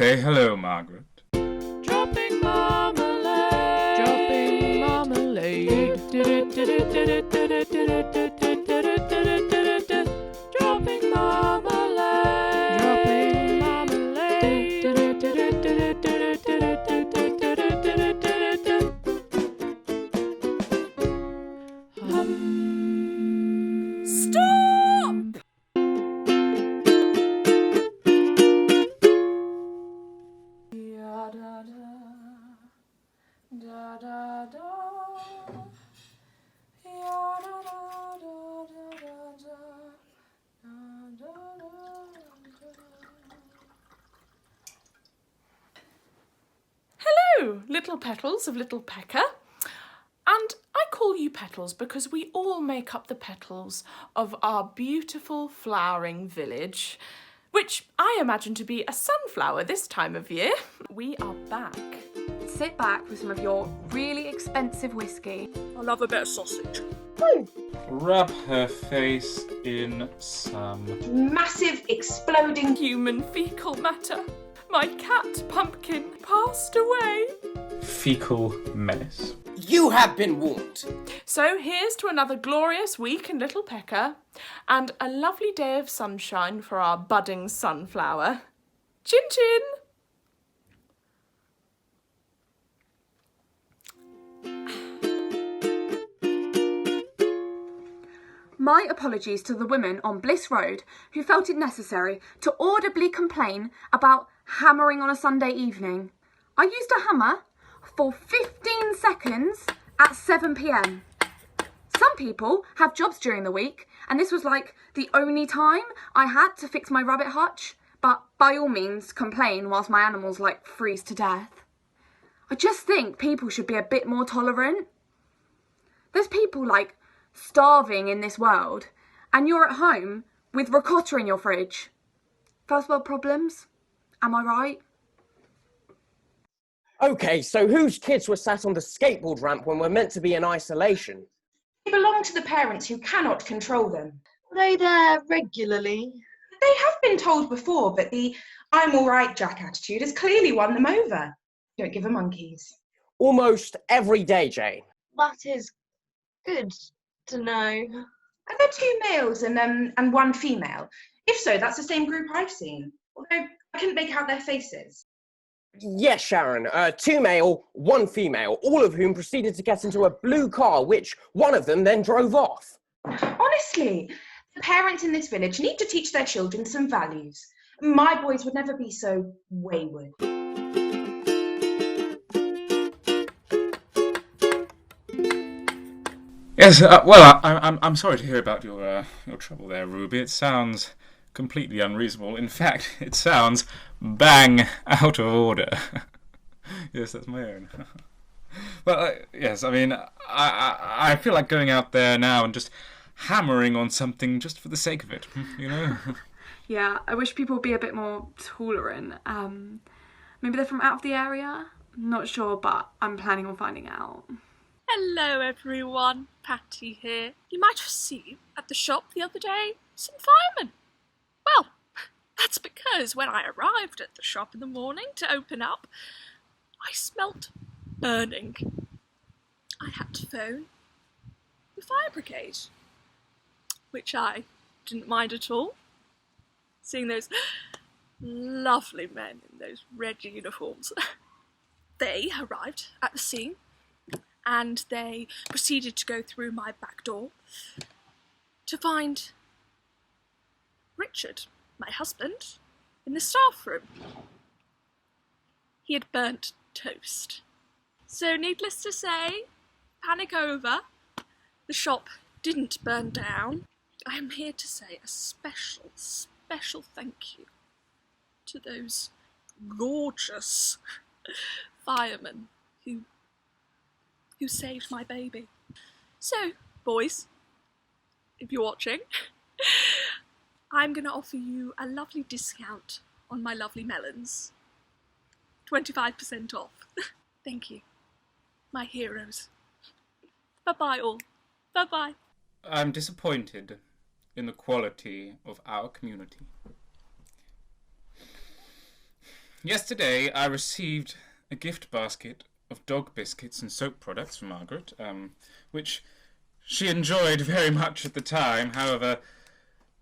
Say hello, Margaret. Dropping marmalade. Dropping marmalade. Dropping marmalade. Dropping marmalade. Stop! Da da da, ya da da da da da da Hello, little petals of Little Pecker. And I call you petals because we all make up the petals of our beautiful flowering village, which I imagine to be a sunflower this time of year. We are back. Sit back with some of your really expensive whiskey. I love a bit of sausage. Rub her face in some Massive exploding Human fecal matter. My cat, Pumpkin, passed away. fecal menace. You have been warned. So here's to another glorious week in Little Pecker and a lovely day of sunshine for our budding sunflower. Chin chin! My apologies to the women on Bliss Road who felt it necessary to audibly complain about hammering on a Sunday evening. I used a hammer for 15 seconds at 7 p.m. Some people have jobs during the week and this was like the only time I had to fix my rabbit hutch, but by all means complain whilst my animals like freeze to death. I just think people should be a bit more tolerant. There's people like starving in this world and you're at home with ricotta in your fridge. First world problems, am I right? Okay, so whose kids were sat on the skateboard ramp when we're meant to be in isolation? They belong to the parents who cannot control them. Are they there regularly? They have been told before, but the I'm all right Jack attitude has clearly won them over. Don't give her monkeys. Almost every day, Jane. That is good to know. Are there two males and one female? If so, that's the same group I've seen. Although I couldn't make out their faces. Yes, Sharon, 2 male, 1 female, all of whom proceeded to get into a blue car, which one of them then drove off. Honestly, the parents in this village need to teach their children some values. My boys would never be so wayward. Yes, well, I'm sorry to hear about your trouble there, Ruby. It sounds completely unreasonable. In fact, it sounds bang out of order. Yes, that's my own. Well, yes, I mean, I feel like going out there now and just hammering on something just for the sake of it, you know? Yeah, I wish people would be a bit more tolerant. Maybe they're from out of the area? Not sure, but I'm planning on finding out. Hello everyone, Patty here. You might have seen at the shop the other day some firemen. Well, that's because when I arrived at the shop in the morning to open up, I smelt burning. I had to phone the fire brigade, which I didn't mind at all. Seeing those lovely men in those red uniforms. They arrived at the scene and they proceeded to go through my back door to find Richard, my husband, in the staff room. He had burnt toast. So needless to say, panic over, the shop didn't burn down. I am here to say a special thank you to those gorgeous firemen who saved my baby. So, boys, if you're watching, I'm going to offer you a lovely discount on my lovely melons. 25% off. Thank you, my heroes. Bye-bye all. Bye-bye. I'm disappointed in the quality of our community. Yesterday I received a gift basket of dog biscuits and soap products from Margaret, which she enjoyed very much at the time. However,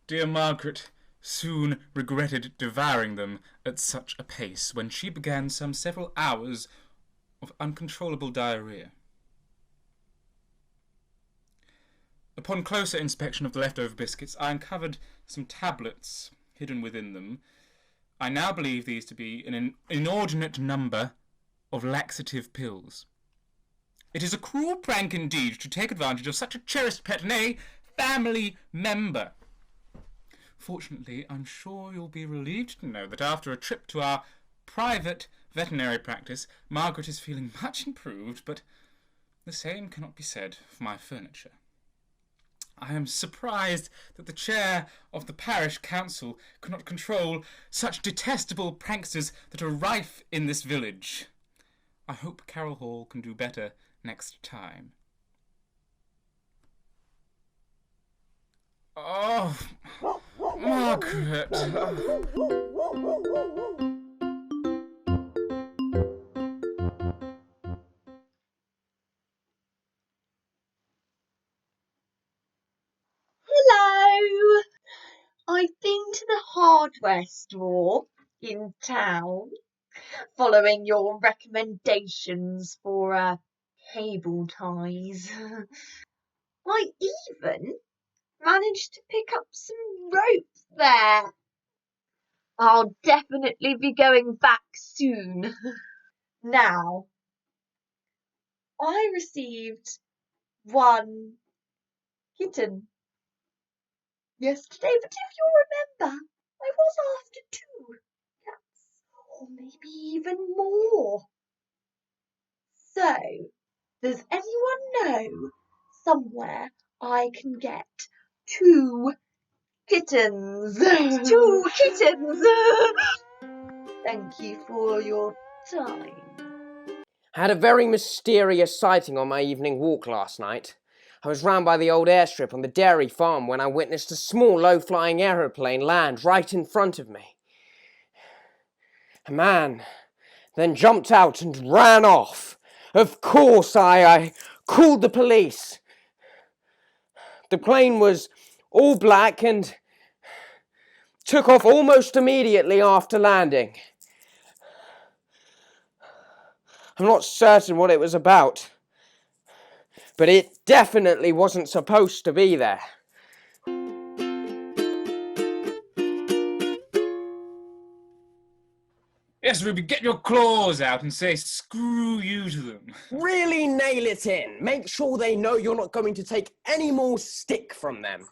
dear Margaret soon regretted devouring them at such a pace when she began some several hours of uncontrollable diarrhea. Upon closer inspection of the leftover biscuits, I uncovered some tablets hidden within them. I now believe these to be an inordinate number of laxative pills. It is a cruel prank indeed to take advantage of such a cherished pet, nay, family member. Fortunately, I'm sure you'll be relieved to know that after a trip to our private veterinary practice, Margaret is feeling much improved, but the same cannot be said for my furniture. I am surprised that the chair of the parish council cannot control such detestable pranksters that are rife in this village. I hope Carol Hall can do better next time. Oh, Margaret. Hello! I've been to the hardware store in town following your recommendations for cable ties. I even managed to pick up some rope there. I'll definitely be going back soon. Now, I received one kitten yesterday, but if you remember, I was after 2 cats, or maybe even more. So, does anyone know somewhere I can get 2 kittens? 2 kittens! Thank you for your time. I had a very mysterious sighting on my evening walk last night. I was round by the old airstrip on the dairy farm when I witnessed a small low-flying aeroplane land right in front of me. A man then jumped out and ran off. Of course, I called the police. The plane was all black and took off almost immediately after landing. I'm not certain what it was about, but it definitely wasn't supposed to be there. Yes, Ruby, get your claws out and say screw you to them. Really nail it in. Make sure they know you're not going to take any more stick from them.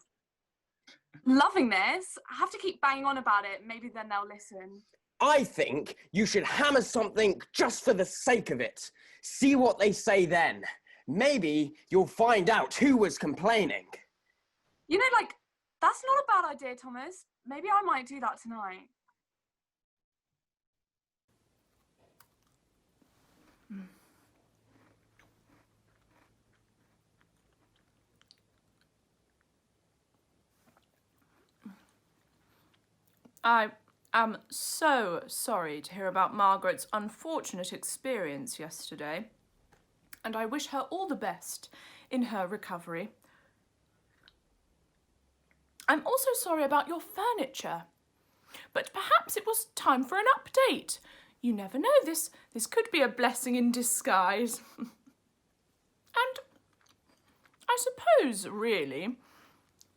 Loving this. I have to keep banging on about it. Maybe then they'll listen. I think you should hammer something just for the sake of it. See what they say then. Maybe you'll find out who was complaining. You know, that's not a bad idea, Thomas. Maybe I might do that tonight. I am so sorry to hear about Margaret's unfortunate experience yesterday, and I wish her all the best in her recovery. I'm also sorry about your furniture, but perhaps it was time for an update. You never know, this could be a blessing in disguise. And I suppose, really,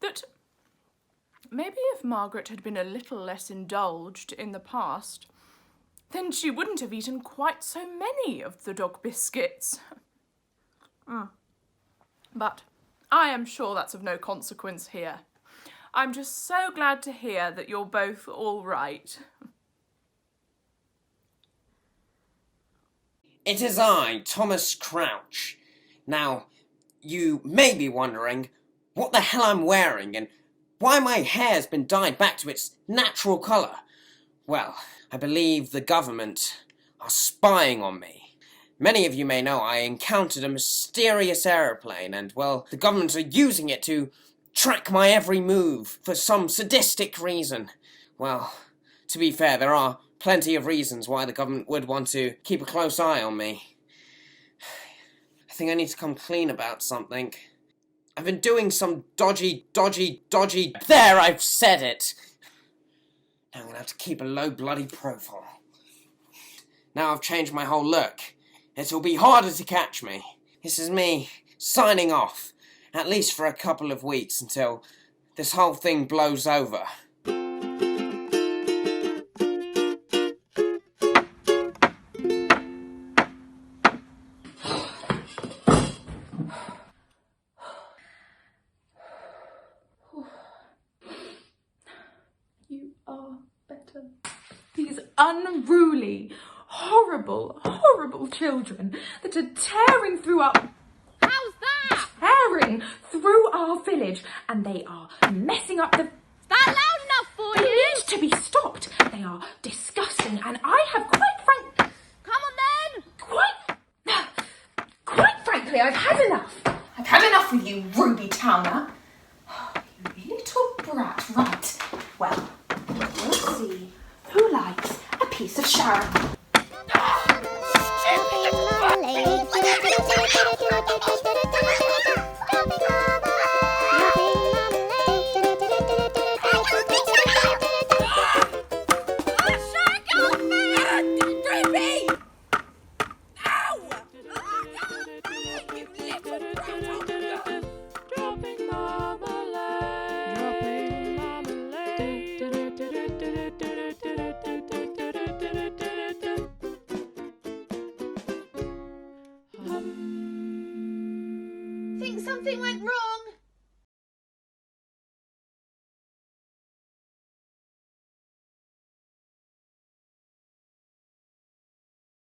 that maybe if Margaret had been a little less indulged in the past, then she wouldn't have eaten quite so many of the dog biscuits. But I am sure that's of no consequence here. I'm just so glad to hear that you're both all right. It is I, Thomas Crouch. Now, you may be wondering what the hell I'm wearing and why my hair's been dyed back to its natural colour. Well, I believe the government are spying on me. Many of you may know I encountered a mysterious aeroplane and, well, the government are using it to track my every move for some sadistic reason. Well, to be fair, there are plenty of reasons why the government would want to keep a close eye on me. I think I need to come clean about something. I've been doing some dodgy... There, I've said it! Now I'm going to have to keep a low bloody profile. Now I've changed my whole look. It'll be harder to catch me. This is me signing off, at least for a couple of weeks until this whole thing blows over. You are better. These unruly, horrible children that are tearing through our... How's that? Tearing through our village, and they are messing up the... Is that loud enough for They you? need to be stopped. They are disgusting, and I have Come on then! quite frankly, I've had enough. I've had enough with you, Ruby Towner. You little brat. Right. Well, we'll see who likes a piece of Sharon. Think something went wrong?